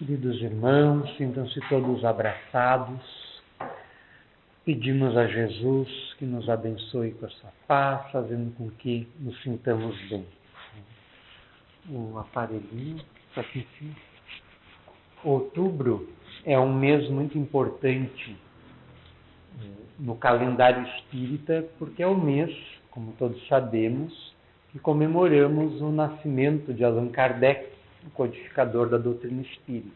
Queridos irmãos, sintam-se todos abraçados. Pedimos a Jesus que nos abençoe com a sua paz, fazendo com que nos sintamos bem. O aparelhinho está aqui em cima. Outubro é um mês muito importante no calendário espírita, porque é o mês, como todos sabemos, que comemoramos o nascimento de Allan Kardec, o codificador da doutrina espírita.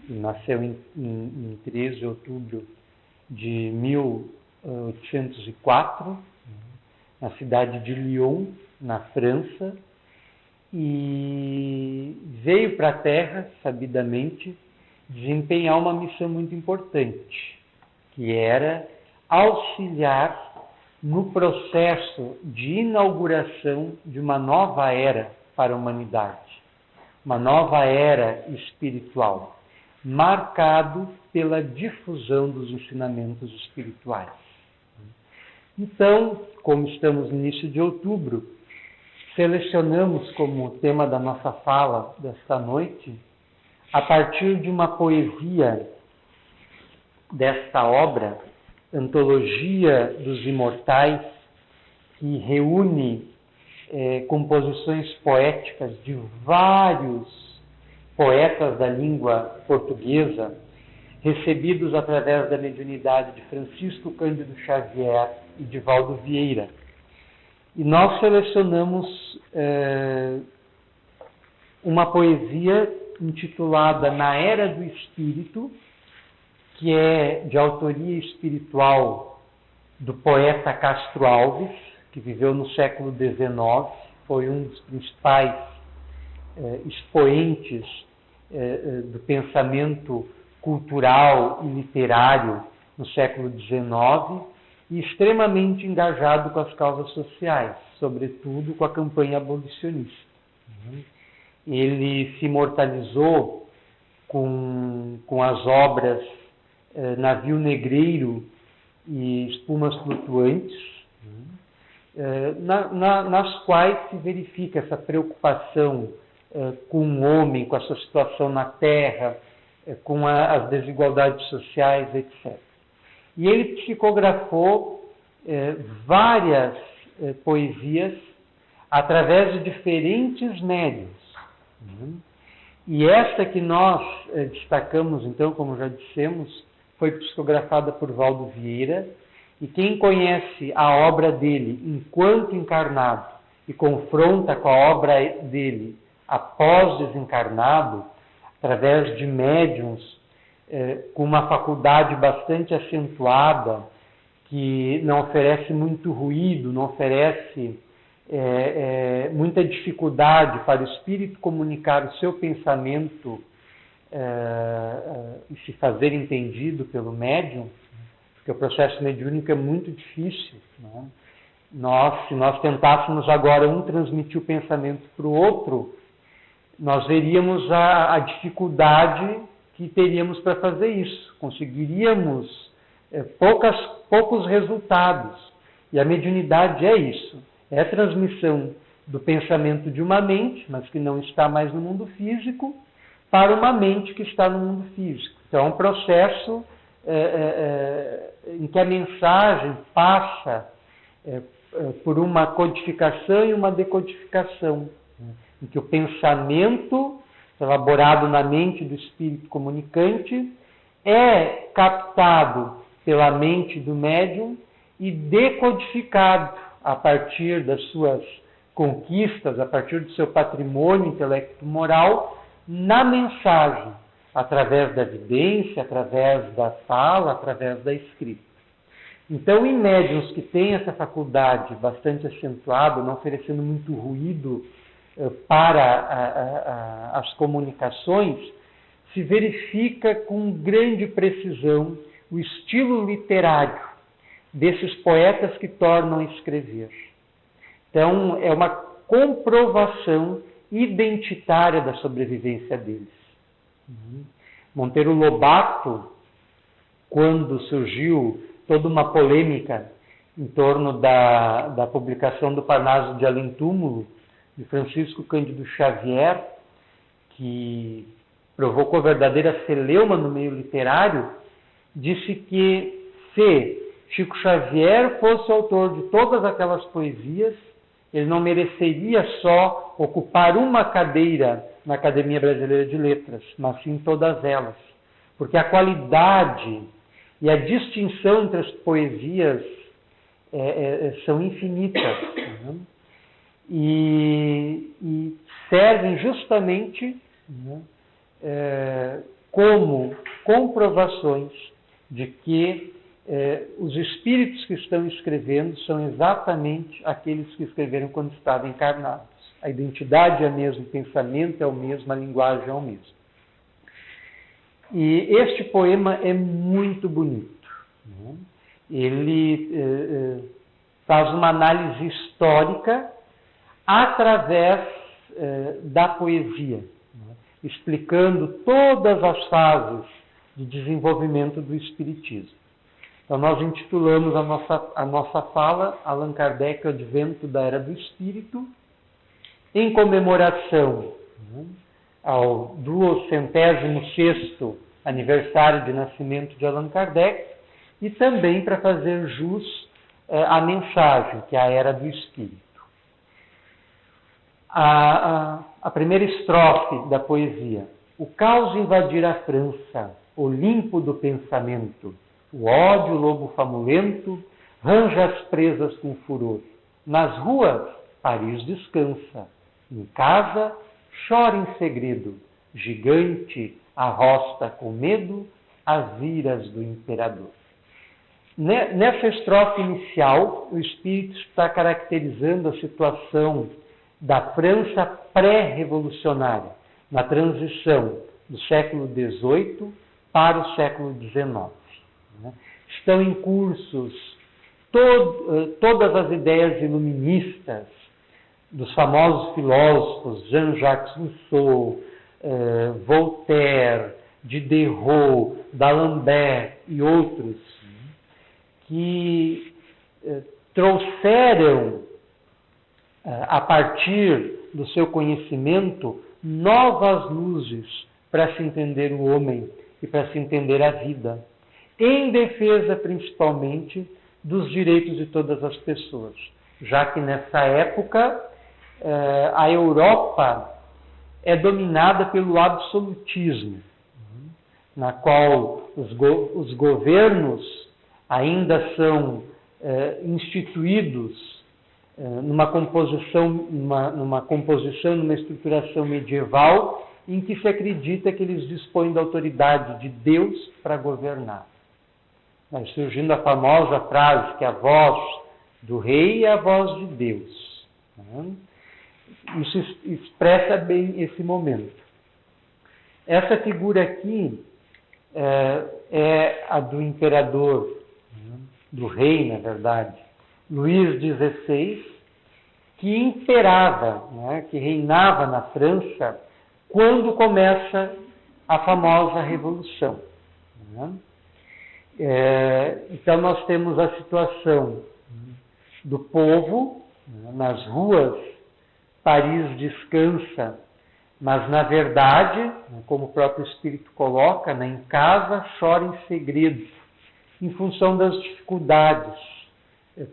Ele nasceu em 13 de outubro de 1804, na cidade de Lyon, na França, e veio para a Terra, sabidamente, desempenhar uma missão muito importante, que era auxiliar no processo de inauguração de uma nova era para a humanidade. Uma nova era espiritual, marcado pela difusão dos ensinamentos espirituais. Então, como estamos no início de outubro, selecionamos como tema da nossa fala desta noite, a partir de uma poesia desta obra, Antologia dos Imortais, que reúne composições poéticas de vários poetas da língua portuguesa, recebidos através da mediunidade de Francisco Cândido Xavier e de Valdo Vieira. E nós selecionamos uma poesia intitulada Na Era do Espírito, que é de autoria espiritual do poeta Castro Alves, que viveu no século XIX, foi um dos principais expoentes do pensamento cultural e literário no século XIX e extremamente engajado com as causas sociais, sobretudo com a campanha abolicionista. Ele se imortalizou com as obras Navio Negreiro e Espumas Flutuantes, nas quais se verifica essa preocupação com o homem, com a sua situação na Terra, com as desigualdades sociais, etc. E ele psicografou várias poesias através de diferentes médiuns. E esta que nós destacamos, então, como já dissemos, foi psicografada por Valdo Vieira, e quem conhece a obra dele enquanto encarnado e confronta com a obra dele após desencarnado, através de médiuns com uma faculdade bastante acentuada, que não oferece muito ruído, não oferece muita dificuldade para o espírito comunicar o seu pensamento e se fazer entendido pelo médium, porque o processo mediúnico é muito difícil. Né? Se nós tentássemos agora transmitir o pensamento para o outro, nós veríamos a dificuldade que teríamos para fazer isso. Conseguiríamos poucos resultados. E a mediunidade é isso. É a transmissão do pensamento de uma mente, mas que não está mais no mundo físico, para uma mente que está no mundo físico. Então é um processo em que a mensagem passa por uma codificação e uma decodificação, em que o pensamento, elaborado na mente do espírito comunicante, é captado pela mente do médium e decodificado a partir das suas conquistas, a partir do seu patrimônio intelecto-moral, na mensagem, através da evidência, através da fala, através da escrita. Então, em médiuns que têm essa faculdade bastante acentuada, não oferecendo muito ruído para as comunicações, se verifica com grande precisão o estilo literário desses poetas que tornam a escrever. Então, é uma comprovação identitária da sobrevivência deles. Monteiro Lobato, quando surgiu toda uma polêmica em torno da publicação do Parnaso de Além Túmulo, de Francisco Cândido Xavier, que provocou verdadeira celeuma no meio literário, disse que se Chico Xavier fosse autor de todas aquelas poesias, ele não mereceria só ocupar uma cadeira na Academia Brasileira de Letras, mas sim todas elas. Porque a qualidade e a distinção entre as poesias são infinitas. Né? E servem justamente, né, como comprovações de que os espíritos que estão escrevendo são exatamente aqueles que escreveram quando estavam encarnados. A identidade é a mesma, o pensamento é o mesmo, a linguagem é o mesmo. E este poema é muito bonito. Né? Ele faz uma análise histórica através da poesia, né? Explicando todas as fases de desenvolvimento do Espiritismo. Então, nós intitulamos a nossa fala Allan Kardec, o Advento da Era do Espírito, em comemoração, né, ao 206º aniversário de nascimento de Allan Kardec, e também para fazer jus à mensagem, que é a Era do Espírito. A primeira estrofe da poesia. O caos invadir a França, Olimpo do pensamento, o ódio, lobo famulento, ranja as presas com furor. Nas ruas, Paris descansa. Em casa, chora em segredo. Gigante arrosta com medo as iras do imperador. Nessa estrofe inicial, o Espírito está caracterizando a situação da França pré-revolucionária, na transição do século XVIII para o século XIX. Estão em cursos todas as ideias iluministas dos famosos filósofos Jean-Jacques Rousseau, Voltaire, Diderot, D'Alembert e outros, que trouxeram, a partir do seu conhecimento, novas luzes para se entender o homem e para se entender a vida, em defesa principalmente dos direitos de todas as pessoas, já que nessa época a Europa é dominada pelo absolutismo, na qual os governos ainda são instituídos numa composição, estruturação medieval, em que se acredita que eles dispõem da autoridade de Deus para governar. Vai surgindo a famosa frase que a voz do rei é a voz de Deus. Isso expressa bem esse momento. Essa figura aqui é a do imperador, do rei, na verdade, Luís XVI, que imperava, que reinava na França quando começa a famosa Revolução. Então, nós temos a situação do povo nas ruas. Paris descansa, mas, na verdade, como o próprio Espírito coloca, em casa chora em segredo, em função das dificuldades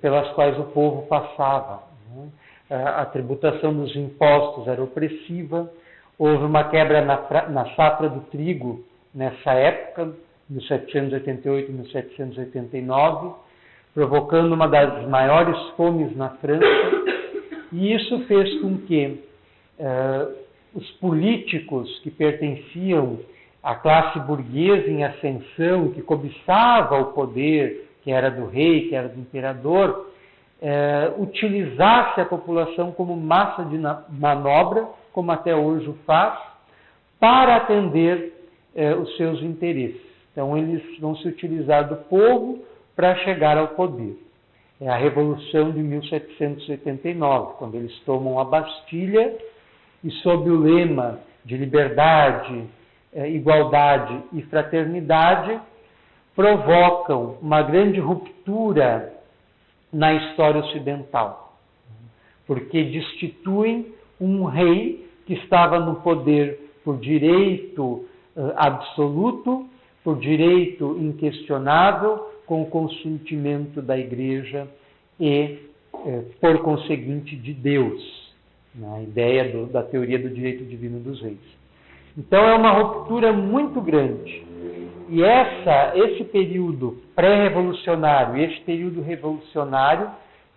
pelas quais o povo passava. A tributação dos impostos era opressiva, houve uma quebra na safra do trigo nessa época, 1788 e 1789, provocando uma das maiores fomes na França, e isso fez com que os políticos que pertenciam à classe burguesa em ascensão, que cobiçava o poder, que era do rei, que era do imperador, utilizasse a população como massa de manobra, como até hoje o faz, para atender os seus interesses. Então, eles vão se utilizar do povo para chegar ao poder. É a Revolução de 1789, quando eles tomam a Bastilha e, sob o lema de liberdade, igualdade e fraternidade, provocam uma grande ruptura na história ocidental, porque destituem um rei que estava no poder por direito absoluto, por direito inquestionável, com o consentimento da Igreja e, por conseguinte, de Deus, a ideia da teoria do direito divino dos reis. Então é uma ruptura muito grande. E esse período pré-revolucionário e esse período revolucionário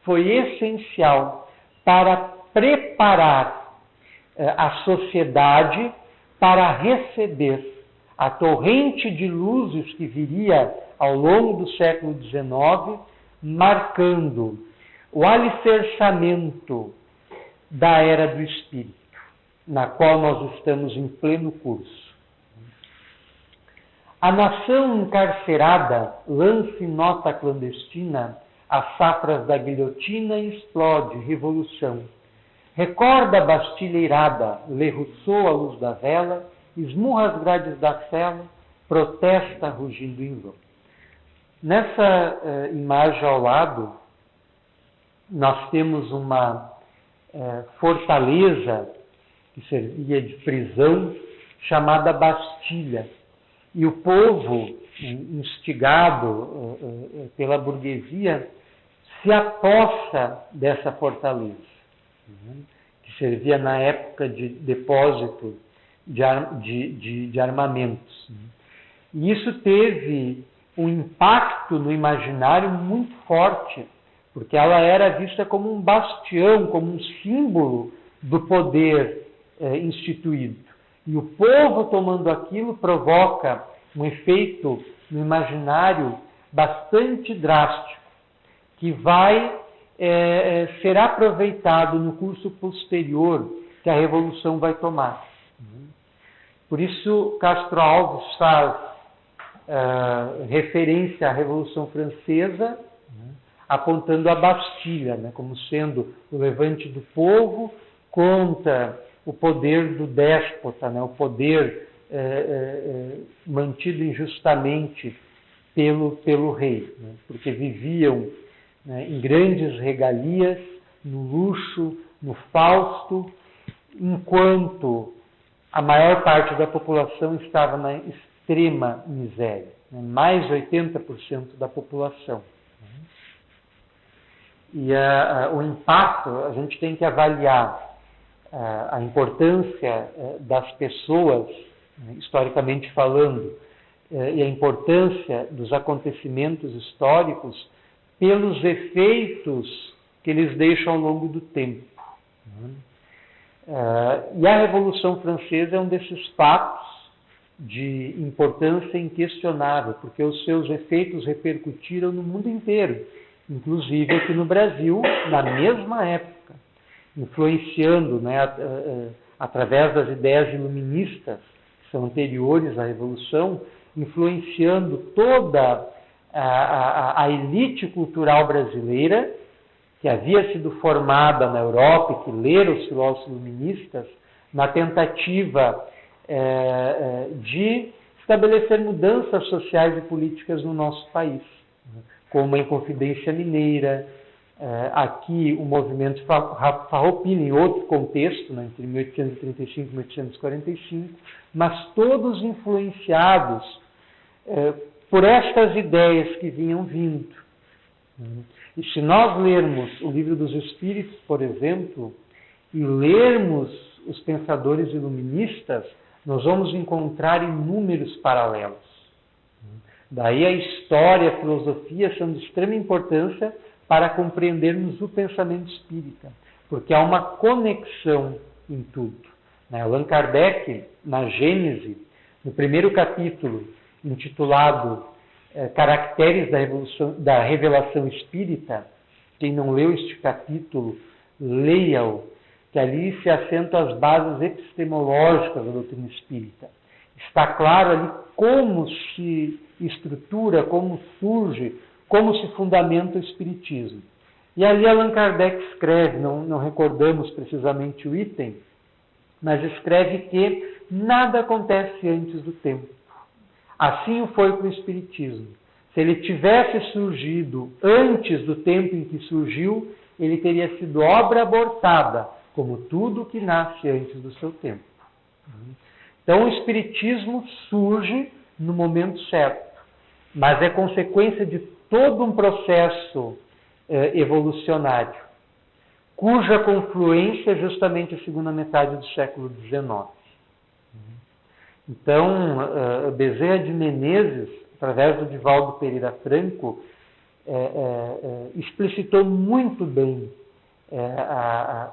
foi essencial para preparar a sociedade para receber a torrente de luzes que viria ao longo do século XIX, marcando o alicerçamento da era do Espírito, na qual nós estamos em pleno curso. A nação encarcerada lança em nota clandestina as safras da guilhotina e explode, revolução. Recorda a Bastilha irada, lê Rousseau à luz da vela, esmurra as grades da cela, protesta rugindo em vão. Nessa imagem ao lado, nós temos uma fortaleza que servia de prisão, chamada Bastilha. E o povo, instigado pela burguesia, se apossa dessa fortaleza, que servia na época de depósito de armamentos. E isso teve um impacto no imaginário muito forte, porque ela era vista como um bastião, como um símbolo do poder instituído. E o povo tomando aquilo provoca um efeito no imaginário bastante drástico, que vai ser aproveitado no curso posterior que a Revolução vai tomar. Por isso, Castro Alves faz referência à Revolução Francesa, apontando a Bastilha, como sendo o levante do povo contra o poder do déspota, o poder mantido injustamente pelo rei, porque viviam em grandes regalias, no luxo, no fausto, enquanto a maior parte da população estava na extrema miséria, mais de 80% da população. E o impacto, a gente tem que avaliar a importância das pessoas, historicamente falando, e a importância dos acontecimentos históricos pelos efeitos que eles deixam ao longo do tempo. E a Revolução Francesa é um desses fatos de importância inquestionável, porque os seus efeitos repercutiram no mundo inteiro, inclusive aqui no Brasil, na mesma época, influenciando, através das ideias iluministas, que são anteriores à Revolução, influenciando toda a elite cultural brasileira, que havia sido formada na Europa e que leram os filósofos iluministas, na tentativa de estabelecer mudanças sociais e políticas no nosso país, como a Inconfidência Mineira, aqui o movimento Farroupilha, em outro contexto, entre 1835 e 1845, mas todos influenciados por estas ideias que vinham vindo. E se nós lermos o Livro dos Espíritos, por exemplo, e lermos os pensadores iluministas, nós vamos encontrar inúmeros paralelos. Daí a história e a filosofia são de extrema importância para compreendermos o pensamento espírita, porque há uma conexão em tudo. Allan Kardec, na Gênese, no primeiro capítulo, intitulado Caracteres da Revelação Espírita, quem não leu este capítulo, leia-o, que ali se assentam as bases epistemológicas da doutrina espírita. Está claro ali como se estrutura, como surge, como se fundamenta o espiritismo. E ali Allan Kardec escreve, não recordamos precisamente o item, mas escreve que nada acontece antes do tempo. Assim foi com o espiritismo. Se ele tivesse surgido antes do tempo em que surgiu, ele teria sido obra abortada, como tudo que nasce antes do seu tempo. Então o Espiritismo surge no momento certo, mas é consequência de todo um processo evolucionário, cuja confluência é justamente a segunda metade do século XIX. Então, Bezerra de Menezes, através do Divaldo Pereira Franco, explicitou muito bem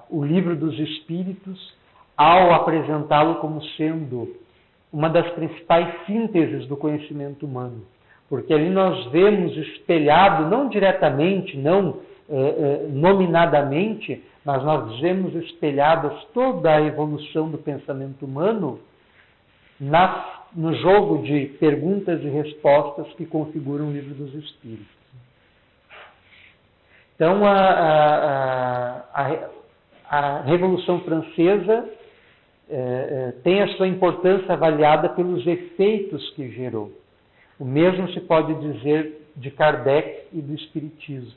o Livro dos Espíritos ao apresentá-lo como sendo uma das principais sínteses do conhecimento humano. Porque ali nós vemos espelhado, não diretamente, não nominadamente, mas nós vemos espelhadas toda a evolução do pensamento humano no jogo de perguntas e respostas que configuram o Livro dos Espíritos. Então, a Revolução Francesa tem a sua importância avaliada pelos efeitos que gerou. O mesmo se pode dizer de Kardec e do Espiritismo.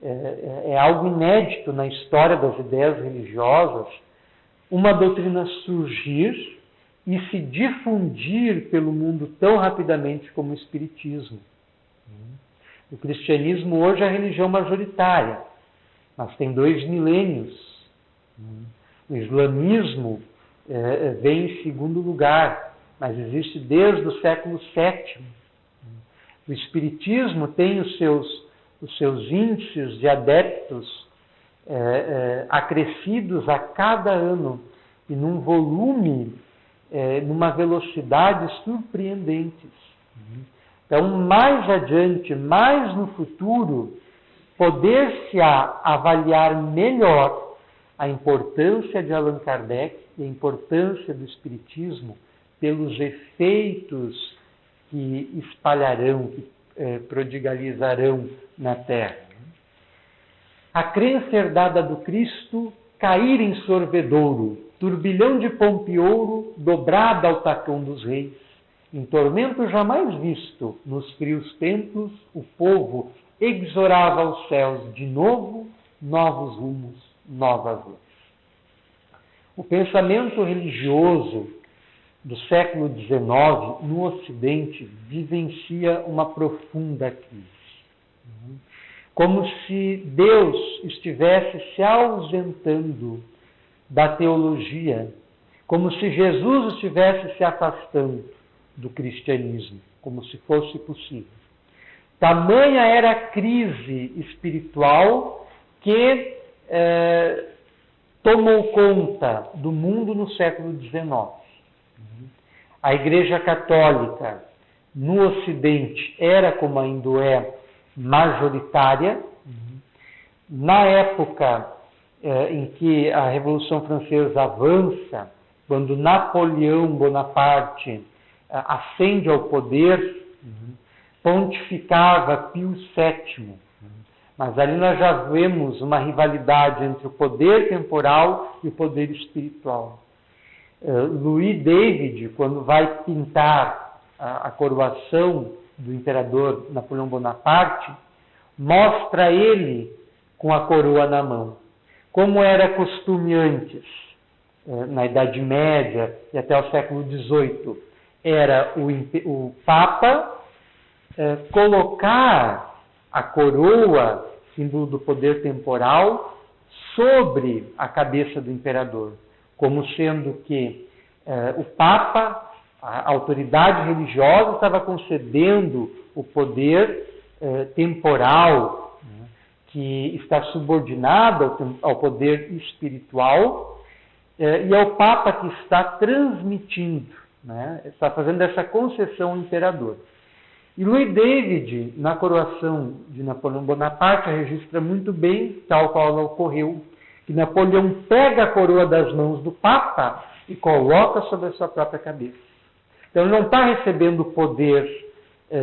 É algo inédito na história das ideias religiosas uma doutrina surgir e se difundir pelo mundo tão rapidamente como o Espiritismo. O cristianismo hoje é a religião majoritária, mas tem 2 milênios. O islamismo vem em segundo lugar, mas existe desde o século VII. O Espiritismo tem os seus índices de adeptos acrescidos a cada ano e num volume, numa velocidade surpreendentes. Então, mais adiante, mais no futuro, poder-se avaliar melhor a importância de Allan Kardec e a importância do Espiritismo pelos efeitos que espalharão, que prodigalizarão na Terra. A crença herdada do Cristo cair em sorvedouro, turbilhão de pompa e ouro, dobrada ao tacão dos reis. Em tormento jamais visto, nos frios templos, o povo exorava aos céus de novo, novos rumos, novas leis. O pensamento religioso do século XIX, no Ocidente, vivencia uma profunda crise. Como se Deus estivesse se ausentando da teologia, como se Jesus estivesse se afastando do cristianismo, como se fosse possível. Tamanha era a crise espiritual que tomou conta do mundo no século XIX. A Igreja Católica no Ocidente era, como ainda é, majoritária. Na época em que a Revolução Francesa avança, quando Napoleão Bonaparte ascende ao poder, pontificava Pio VII. Mas ali nós já vemos uma rivalidade entre o poder temporal e o poder espiritual. Louis David, quando vai pintar a coroação do imperador Napoleão Bonaparte, mostra ele com a coroa na mão. Como era costume antes, na Idade Média e até o século XVIII, era o Papa colocar a coroa, símbolo do poder temporal, sobre a cabeça do imperador, como sendo que o Papa, a autoridade religiosa, estava concedendo o poder temporal, que está subordinado ao poder espiritual, e é o Papa que está transmitindo, está fazendo essa concessão ao imperador. E Louis David, na coroação de Napoleão Bonaparte, registra muito bem, tal qual ela ocorreu, que Napoleão pega a coroa das mãos do Papa e coloca sobre a sua própria cabeça. Então ele não está recebendo o poder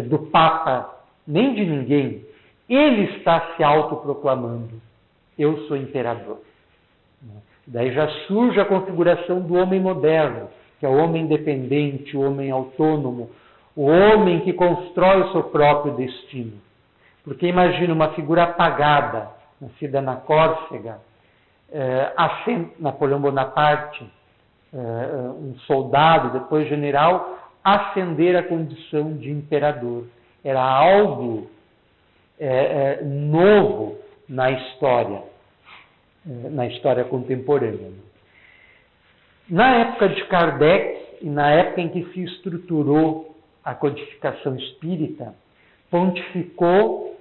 do Papa, nem de ninguém. Ele está se autoproclamando. Eu sou imperador. Daí já surge a configuração do homem moderno, que é o homem independente, o homem autônomo, o homem que constrói o seu próprio destino. Porque imagina uma figura apagada, nascida na Córcega, Napoleão Bonaparte, um soldado, depois general, ascender à condição de imperador. Era algo novo na história contemporânea. Na época de Kardec e na época em que se estruturou a codificação espírita, pontificou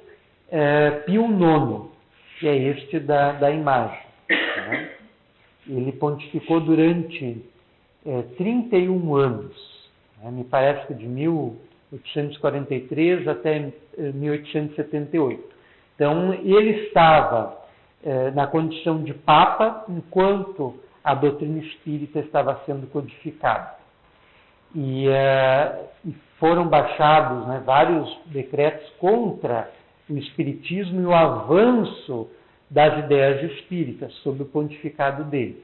Pio IX, que é este da imagem. Né? Ele pontificou durante 31 anos, né? Me parece que de 1843 até 1878. Então, ele estava na condição de Papa enquanto a doutrina espírita estava sendo codificada. E foram baixados, né, vários decretos contra o espiritismo e o avanço das ideias espíritas sob o pontificado dele.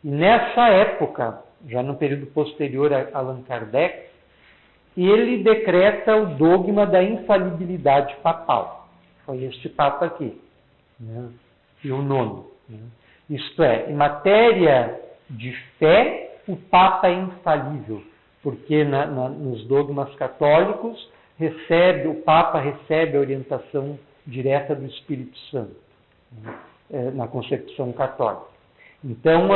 E nessa época, já no período posterior a Allan Kardec, ele decreta o dogma da infalibilidade papal. Foi este Papa aqui, né? E o IX. Né? Isto é, em matéria de fé, o Papa é infalível, porque nos dogmas católicos o Papa recebe a orientação direta do Espírito Santo, né? Na concepção católica. Então,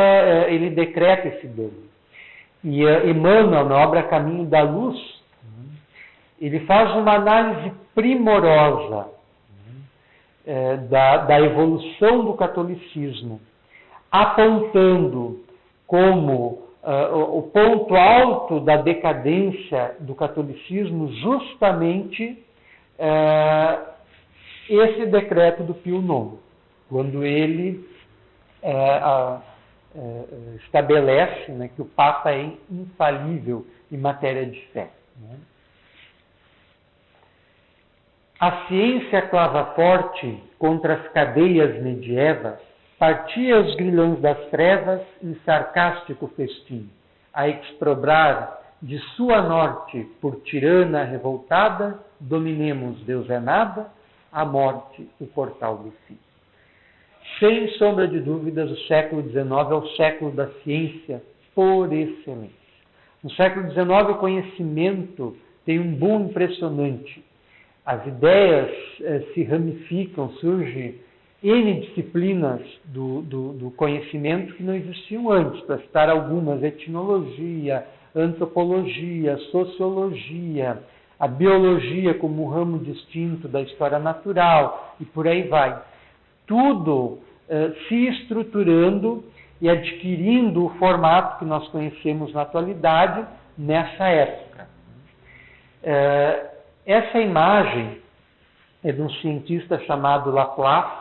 ele decreta esse dogma. E Emmanuel, na obra Caminho da Luz, ele faz uma análise primorosa da evolução do catolicismo, apontando como o ponto alto da decadência do catolicismo justamente esse decreto do Pio IX, quando ele estabelece, né, que o Papa é infalível em matéria de fé. Né? A ciência clava forte contra as cadeias medievas, partia os grilhões das trevas em sarcástico festim, a exprobrar de sua norte por tirana revoltada, dominemos Deus é nada, a morte o portal do fim. Sem sombra de dúvidas, o século XIX é o século da ciência por excelência. No século XIX, o conhecimento tem um boom impressionante. As ideias se ramificam, surgem N disciplinas do conhecimento que não existiam antes, para citar algumas: etnologia, antropologia, sociologia, a biologia como um ramo distinto da história natural, e por aí vai. Tudo se estruturando e adquirindo o formato que nós conhecemos na atualidade nessa época. Essa imagem é de um cientista chamado Laplace.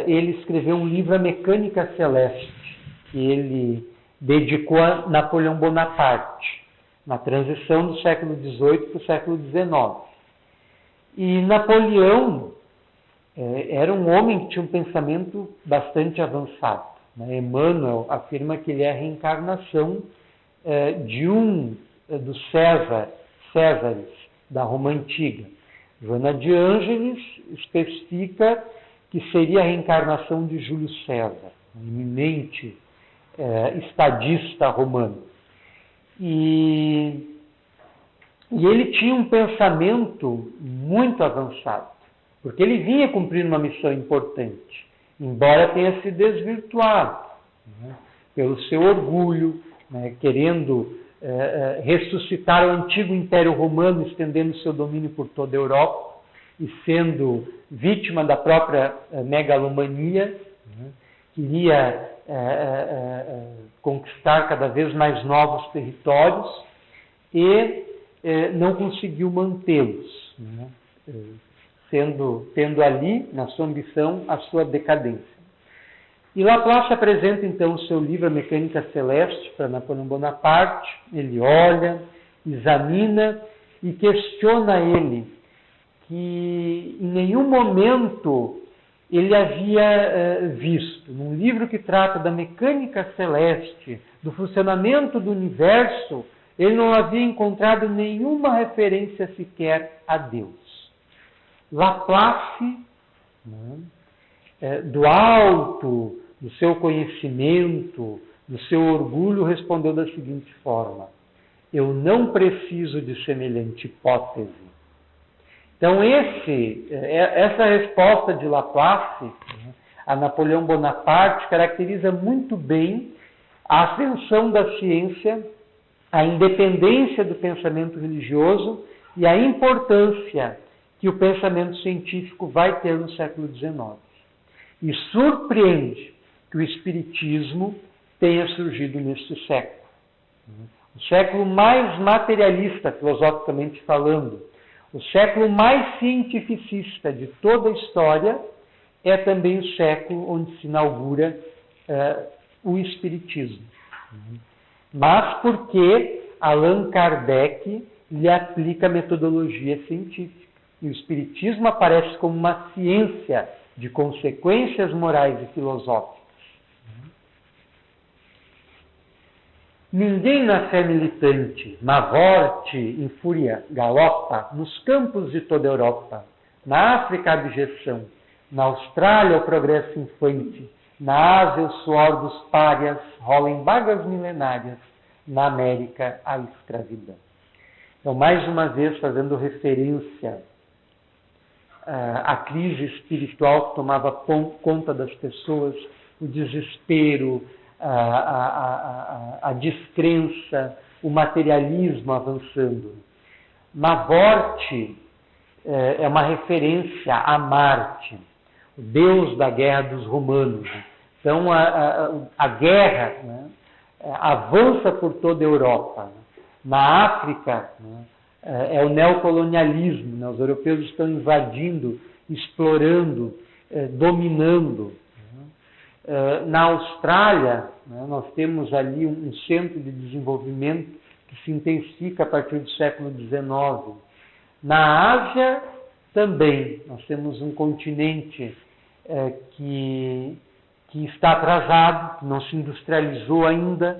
Ele escreveu um livro, A Mecânica Celeste, que ele dedicou a Napoleão Bonaparte, na transição do século XVIII para o século XIX. E Napoleão era um homem que tinha um pensamento bastante avançado. Né? Emmanuel afirma que ele é a reencarnação de dos Césares da Roma Antiga. Joana de Ângeles especifica que seria a reencarnação de Júlio César, um eminente estadista romano. E ele tinha um pensamento muito avançado, porque ele vinha cumprir uma missão importante, embora tenha se desvirtuado, né, pelo seu orgulho, né, querendo ressuscitar o antigo Império Romano, estendendo seu domínio por toda a Europa, e sendo vítima da própria megalomania, né, queria conquistar cada vez mais novos territórios e não conseguiu mantê-los, né, tendo ali, na sua ambição, a sua decadência. E Laplace apresenta então o seu livro A Mecânica Celeste para Napoleão Bonaparte. Ele olha, examina e questiona ele que em nenhum momento ele havia visto, num livro que trata da mecânica celeste, do funcionamento do universo, ele não havia encontrado nenhuma referência sequer a Deus. Laplace, né, do alto do seu conhecimento, no seu orgulho, respondeu da seguinte forma: eu não preciso de semelhante hipótese. Então, essa resposta de Laplace a Napoleão Bonaparte caracteriza muito bem a ascensão da ciência, a independência do pensamento religioso e a importância que o pensamento científico vai ter no século XIX. E surpreende que o Espiritismo tenha surgido neste século. O século mais materialista, filosoficamente falando, o século mais cientificista de toda a história, é também o século onde se inaugura o Espiritismo. Mas porque Allan Kardec lhe aplica a metodologia científica. E o Espiritismo aparece como uma ciência de consequências morais e filosóficas. Ninguém na fé militante, na vorte, em fúria, galopa, nos campos de toda a Europa, na África a abjeção, na Austrália o progresso infante, na Ásia o suor dos párias rola em vagas milenárias, na América a escravidão. Então, mais uma vez, fazendo referência à crise espiritual que tomava conta das pessoas, o desespero, a descrença, o materialismo avançando. Mavorte é uma referência a Marte, o deus da guerra dos romanos. Então, a guerra, né, avança por toda a Europa. Na África, né, é o neocolonialismo, né, os europeus estão invadindo, explorando, dominando. Na Austrália, né, nós temos ali um centro de desenvolvimento que se intensifica a partir do século XIX. Na Ásia, também, nós temos um continente que está atrasado, que não se industrializou ainda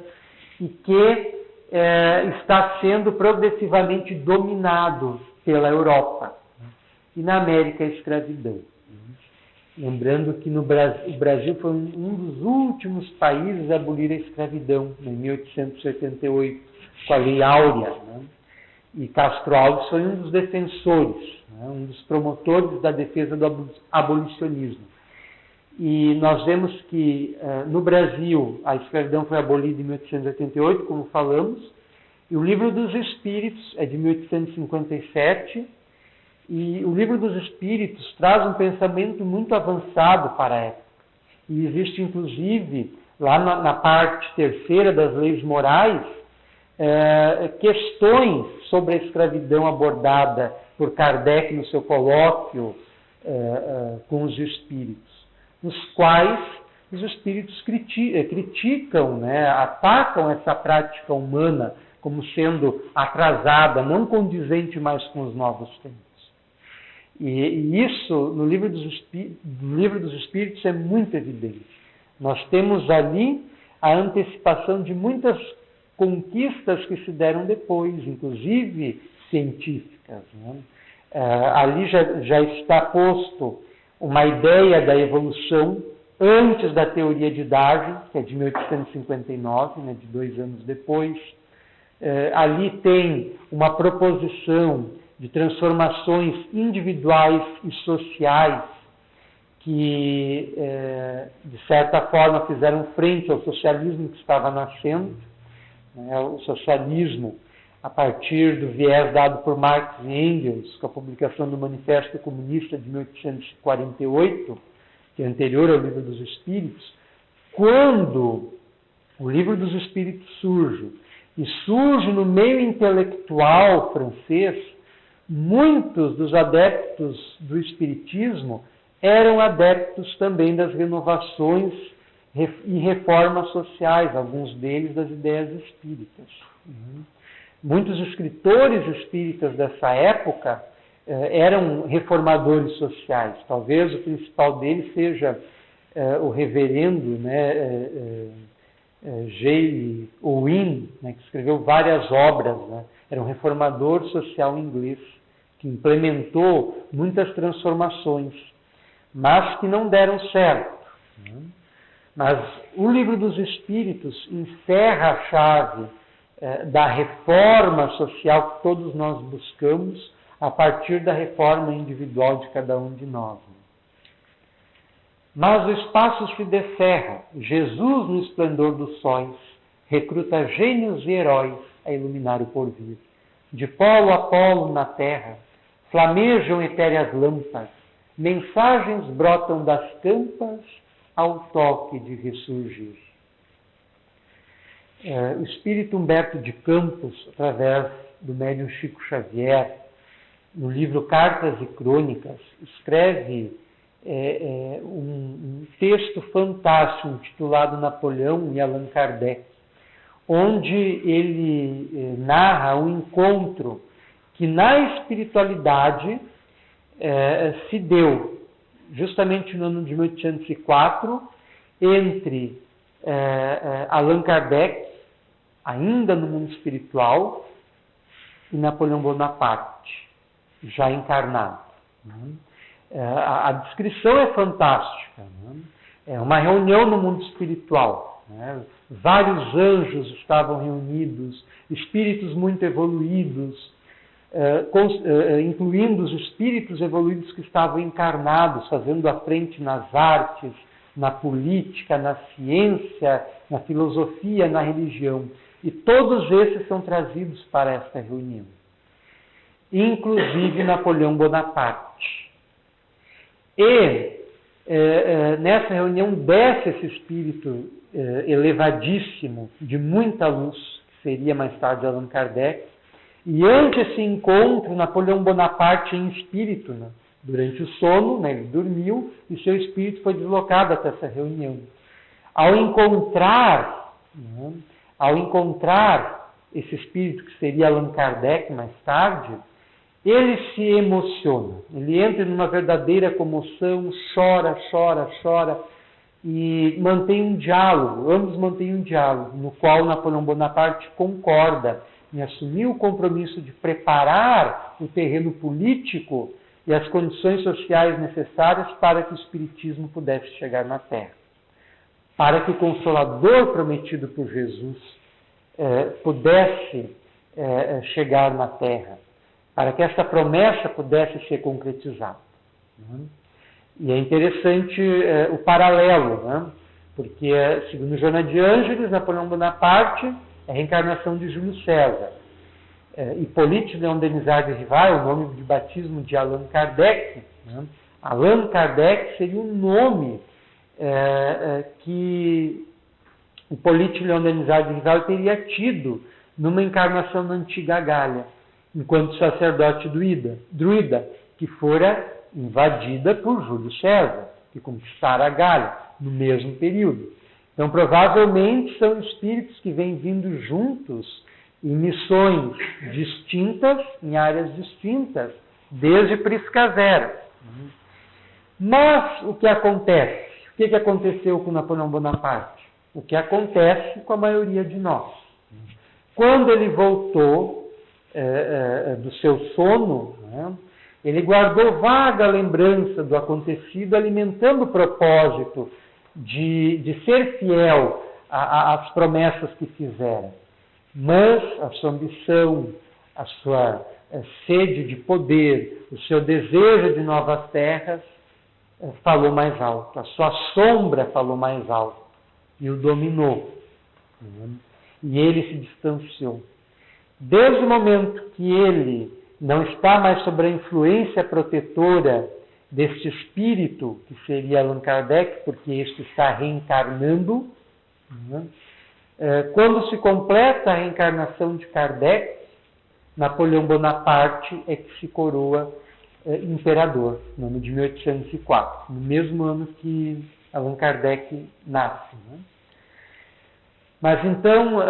e que está sendo progressivamente dominado pela Europa. E na América, a escravidão. Lembrando que o Brasil foi um dos últimos países a abolir a escravidão, em 1888, com a Lei Áurea. Né? E Castro Alves foi um dos defensores, né? Um dos promotores da defesa do abolicionismo. E nós vemos que no Brasil a escravidão foi abolida em 1888, como falamos, e o Livro dos Espíritos é de 1857, e o Livro dos Espíritos traz um pensamento muito avançado para a época. E existe, inclusive, lá na parte terceira das leis morais, questões sobre a escravidão abordada por Kardec no seu colóquio com os espíritos, nos quais os espíritos criticam, né, atacam essa prática humana como sendo atrasada, não condizente mais com os novos tempos. E isso, no livro dos Espíritos, é muito evidente. Nós temos ali a antecipação de muitas conquistas que se deram depois, inclusive científicas. Né? Ali já está posto uma ideia da evolução antes da teoria de Darwin, que é de 1859, né, de 2 anos depois. Ali tem uma proposição de transformações individuais e sociais que, de certa forma, fizeram frente ao socialismo que estava nascendo. O socialismo, a partir do viés dado por Marx e Engels, com a publicação do Manifesto Comunista de 1848, que é anterior ao Livro dos Espíritos. Quando o Livro dos Espíritos surge, e surge no meio intelectual francês, muitos dos adeptos do Espiritismo eram adeptos também das renovações e reformas sociais, alguns deles das ideias espíritas. Muitos escritores espíritas dessa época eram reformadores sociais. Talvez o principal deles seja o reverendo J. Owen, que escreveu várias obras. Era um reformador social inglês que implementou muitas transformações, mas que não deram certo. Mas o Livro dos Espíritos encerra a chave da reforma social que todos nós buscamos a partir da reforma individual de cada um de nós. Mas o espaço se descerra. Jesus, no esplendor dos sóis, recruta gênios e heróis a iluminar o porvir. De polo a polo na terra, flamejam etéreas lâmpadas, mensagens brotam das campas ao toque de ressurgir. O espírito Humberto de Campos, através do médium Chico Xavier, no livro Cartas e Crônicas, escreve um texto fantástico intitulado Napoleão e Allan Kardec, onde ele narra um encontro que na espiritualidade se deu justamente no ano de 1804 entre Allan Kardec, ainda no mundo espiritual, e Napoleão Bonaparte, já encarnado. A descrição é fantástica. É uma reunião no mundo espiritual. Vários anjos estavam reunidos, espíritos muito evoluídos, incluindo os espíritos evoluídos que estavam encarnados, fazendo a frente nas artes, na política, na ciência, na filosofia, na religião. E todos esses são trazidos para esta reunião. Inclusive Napoleão Bonaparte. E nessa reunião desce esse espírito elevadíssimo, de muita luz, que seria mais tarde Allan Kardec, e ante esse encontro, Napoleão Bonaparte em espírito, durante o sono, ele dormiu, e seu espírito foi deslocado até essa reunião. Ao encontrar esse espírito, que seria Allan Kardec mais tarde, ele se emociona, ele entra numa verdadeira comoção, chora, e mantém um diálogo, ambos mantêm um diálogo, no qual Napoleão Bonaparte concorda em assumir o compromisso de preparar o terreno político e as condições sociais necessárias para que o Espiritismo pudesse chegar na Terra. Para que o Consolador prometido por Jesus pudesse chegar na Terra. Para que essa promessa pudesse ser concretizada. E é interessante o paralelo, porque, segundo Joana de Ângeles, Napoleão Bonaparte é a reencarnação de Júlio César. Hippolyte Léon Denisard de Rivar é o nome de batismo de Allan Kardec. Allan Kardec seria um nome que Hippolyte Léon Denisard de Rivar teria tido numa encarnação na antiga Gália, enquanto sacerdote druida, que fora invadida por Júlio César, que conquistara a Gália no mesmo período. Então, provavelmente, são espíritos que vêm vindo juntos em missões distintas, em áreas distintas, desde Prisca Zero. Mas o que acontece? O que aconteceu com Napoleão Bonaparte? O que acontece com a maioria de nós? Quando ele voltou do seu sono, ele guardou vaga lembrança do acontecido, alimentando o propósito de ser fiel às promessas que fizera. Mas a sua ambição, a sua sede de poder, o seu desejo de novas terras falou mais alto. A sua sombra falou mais alto e o dominou. E ele se distanciou. Desde o momento que ele não está mais sob a influência protetora deste espírito, que seria Allan Kardec, porque este está reencarnando, quando se completa a reencarnação de Kardec, Napoleão Bonaparte é que se coroa imperador, no ano de 1804, no mesmo ano que Allan Kardec nasce. Mas então,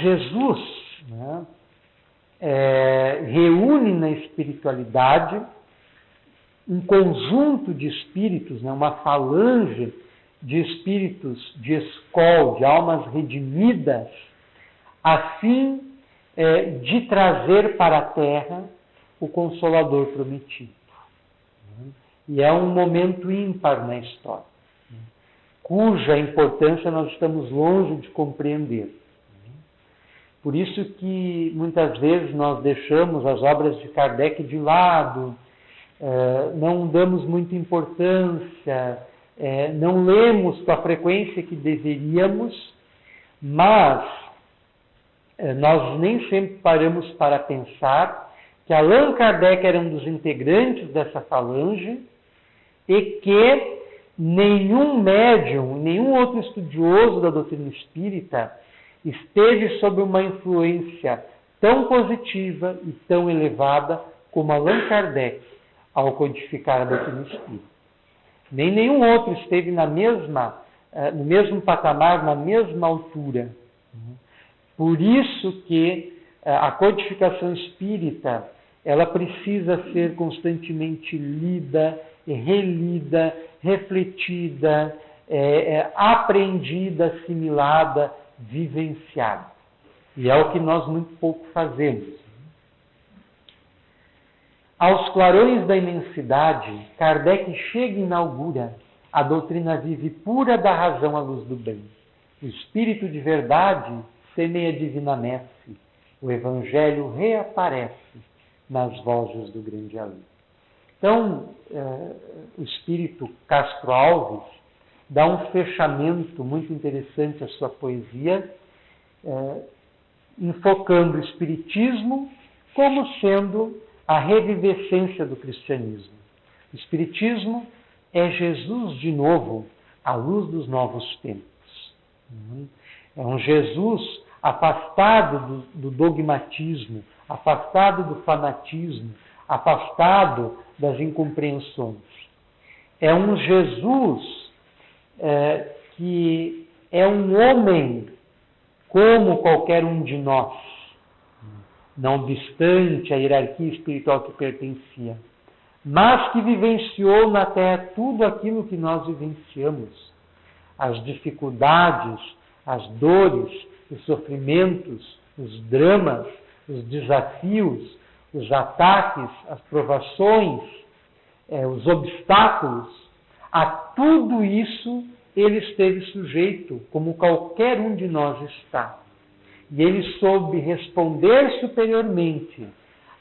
Jesus reúne na espiritualidade um conjunto de espíritos, uma falange de espíritos de escol, de almas redimidas, a fim de trazer para a Terra o Consolador prometido. E é um momento ímpar na história. cuja importância nós estamos longe de compreender. Por isso que muitas vezes nós deixamos as obras de Kardec de lado, não damos muita importância, não lemos com a frequência que deveríamos, mas nós nem sempre paramos para pensar que Allan Kardec era um dos integrantes dessa falange e que nenhum médium, nenhum outro estudioso da doutrina espírita esteve sob uma influência tão positiva e tão elevada como Allan Kardec ao codificar a doutrina espírita. Nem nenhum outro esteve no mesmo patamar, na mesma altura. Por isso que a codificação espírita, ela precisa ser constantemente lida, relida, refletida, aprendida, assimilada, vivenciada. E é o que nós muito pouco fazemos. Aos clarões da imensidade, Kardec chega e inaugura a doutrina viva e pura da razão à luz do bem. O Espírito de verdade semeia a divina messe. O Evangelho reaparece nas vozes do grande além. Então, o Espírito Castro Alves dá um fechamento muito interessante à sua poesia, enfocando o Espiritismo como sendo a revivescência do cristianismo. O Espiritismo é Jesus de novo, à luz dos novos tempos. É um Jesus afastado do dogmatismo, afastado do fanatismo, afastado das incompreensões. É um Jesus que é um homem como qualquer um de nós, não distante à hierarquia espiritual que pertencia, mas que vivenciou na Terra tudo aquilo que nós vivenciamos, as dificuldades, as dores, os sofrimentos, os dramas, os desafios, os ataques, as provações, os obstáculos. A tudo isso ele esteve sujeito, como qualquer um de nós está. E ele soube responder superiormente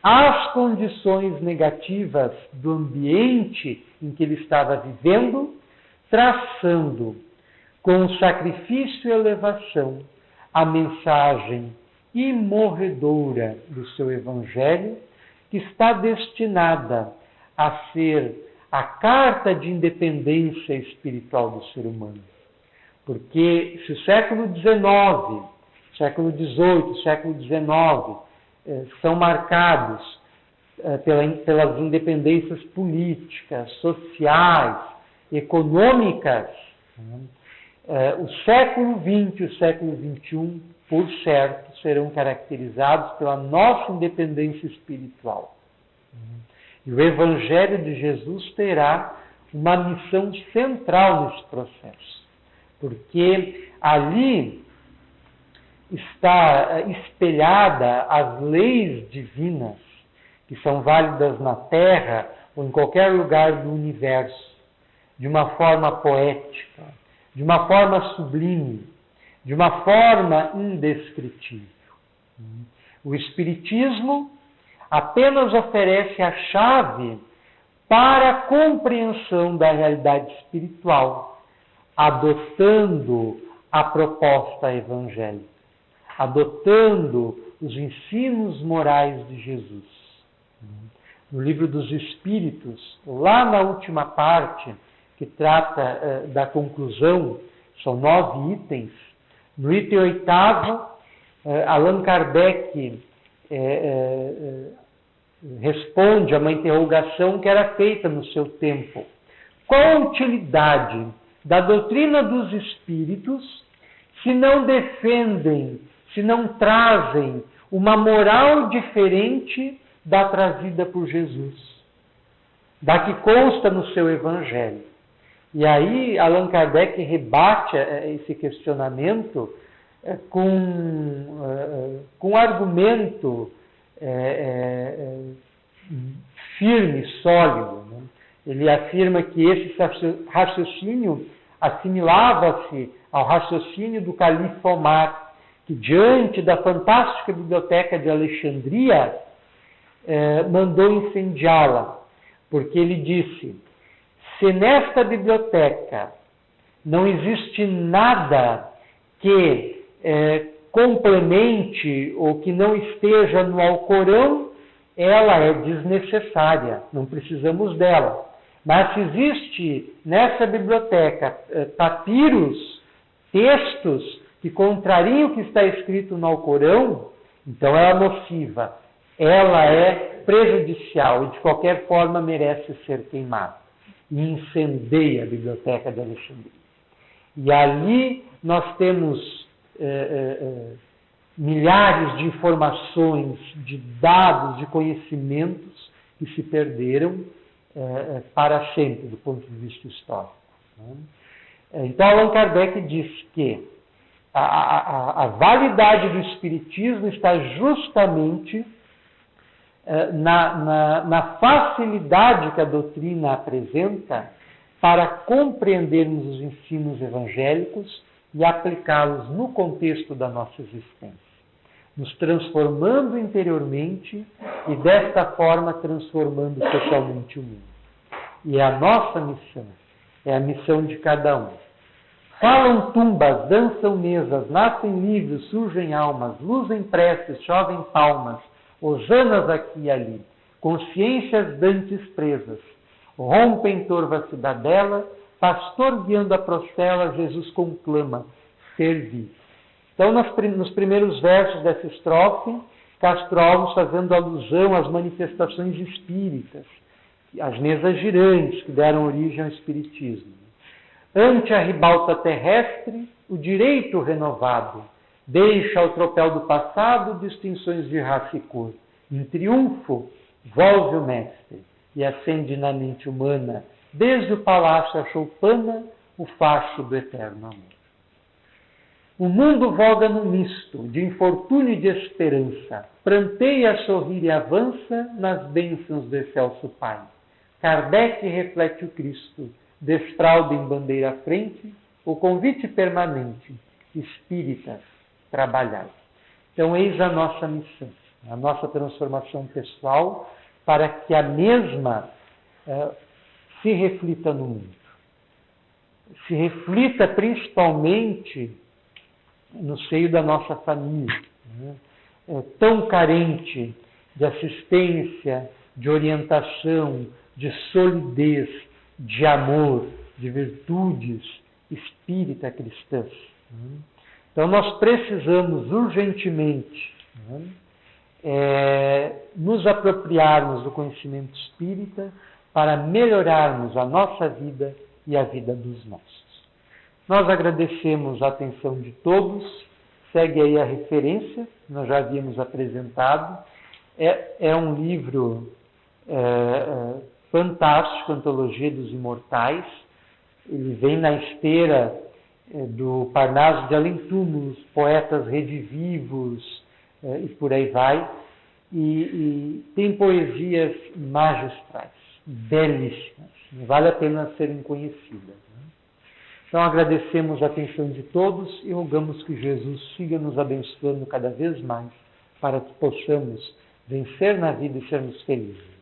às condições negativas do ambiente em que ele estava vivendo, traçando com sacrifício e elevação a mensagem imorredora do seu Evangelho, que está destinada a ser a carta de independência espiritual do ser humano. Porque se o século XIX, século XVIII, século XIX são marcados pelas independências políticas, sociais, econômicas, o século XX e o século XXI, por certo, serão caracterizados pela nossa independência espiritual. E o Evangelho de Jesus terá uma missão central nesse processo, porque ali está espelhada as leis divinas que são válidas na Terra ou em qualquer lugar do universo, de uma forma poética, de uma forma sublime, de uma forma indescritível. O Espiritismo apenas oferece a chave para a compreensão da realidade espiritual, adotando a proposta evangélica, adotando os ensinos morais de Jesus. No Livro dos Espíritos, lá na última parte, que trata da conclusão, são 9 itens. No item 8º, Allan Kardec responde a uma interrogação que era feita no seu tempo. Qual a utilidade da doutrina dos espíritos se não defendem, se não trazem uma moral diferente da trazida por Jesus, da que consta no seu Evangelho? E aí Allan Kardec rebate esse questionamento com um argumento firme, sólido. Né? Ele afirma que esse raciocínio assimilava-se ao raciocínio do califa Omar, que diante da fantástica biblioteca de Alexandria, mandou incendiá-la, porque ele disse: se nesta biblioteca não existe nada que complemente ou que não esteja no Alcorão, ela é desnecessária, não precisamos dela. Mas se existe nessa biblioteca papiros, textos que contrariam o que está escrito no Alcorão, então ela é nociva, ela é prejudicial e de qualquer forma merece ser queimada. E incendeia a biblioteca de Alexandria. E ali nós temos milhares de informações, de dados, de conhecimentos que se perderam para sempre, do ponto de vista histórico. Então, Allan Kardec diz que a validade do Espiritismo está justamente na facilidade que a doutrina apresenta para compreendermos os ensinos evangélicos e aplicá-los no contexto da nossa existência, nos transformando interiormente e desta forma transformando socialmente o mundo. E é a nossa missão, é a missão de cada um. Falam tumbas, dançam mesas, nascem livros, surgem almas, luzem preces, chovem palmas, hosanas aqui e ali, consciências dantes presas, rompem torva cidadela, pastor guiando a prostela, Jesus conclama, servi. Então, nos primeiros versos dessa estrofe, Castro Alves fazendo alusão às manifestações espíritas, às mesas girantes que deram origem ao espiritismo. Ante a ribalta terrestre, o direito renovado, deixa ao tropel do passado distinções de raça e cor. Em triunfo, volve o mestre e acende na mente humana, desde o palácio a choupana, o facho do eterno amor. O mundo voga no misto de infortúnio e de esperança, pranteia, sorrir e avança nas bênçãos do excelso Pai. Kardec reflete o Cristo, desfralda em bandeira à frente, o convite permanente, espíritas, trabalhai. Então, eis a nossa missão, a nossa transformação pessoal, para que a mesma se reflita no mundo. Se reflita principalmente no seio da nossa família, tão carente de assistência, de orientação, de solidez, de amor, de virtudes espírita cristãs. Então nós precisamos urgentemente nos apropriarmos do conhecimento espírita para melhorarmos a nossa vida e a vida dos nossos. Nós agradecemos a atenção de todos. Segue aí a referência, nós já havíamos apresentado. É um livro fantástico, Antologia dos Imortais. Ele vem na esteira do Parnaso de Além Túmulos, Poetas Redivivos e por aí vai. E tem poesias magistrais, belíssimas, vale a pena serem conhecidas. Então agradecemos a atenção de todos e rogamos que Jesus siga nos abençoando cada vez mais para que possamos vencer na vida e sermos felizes.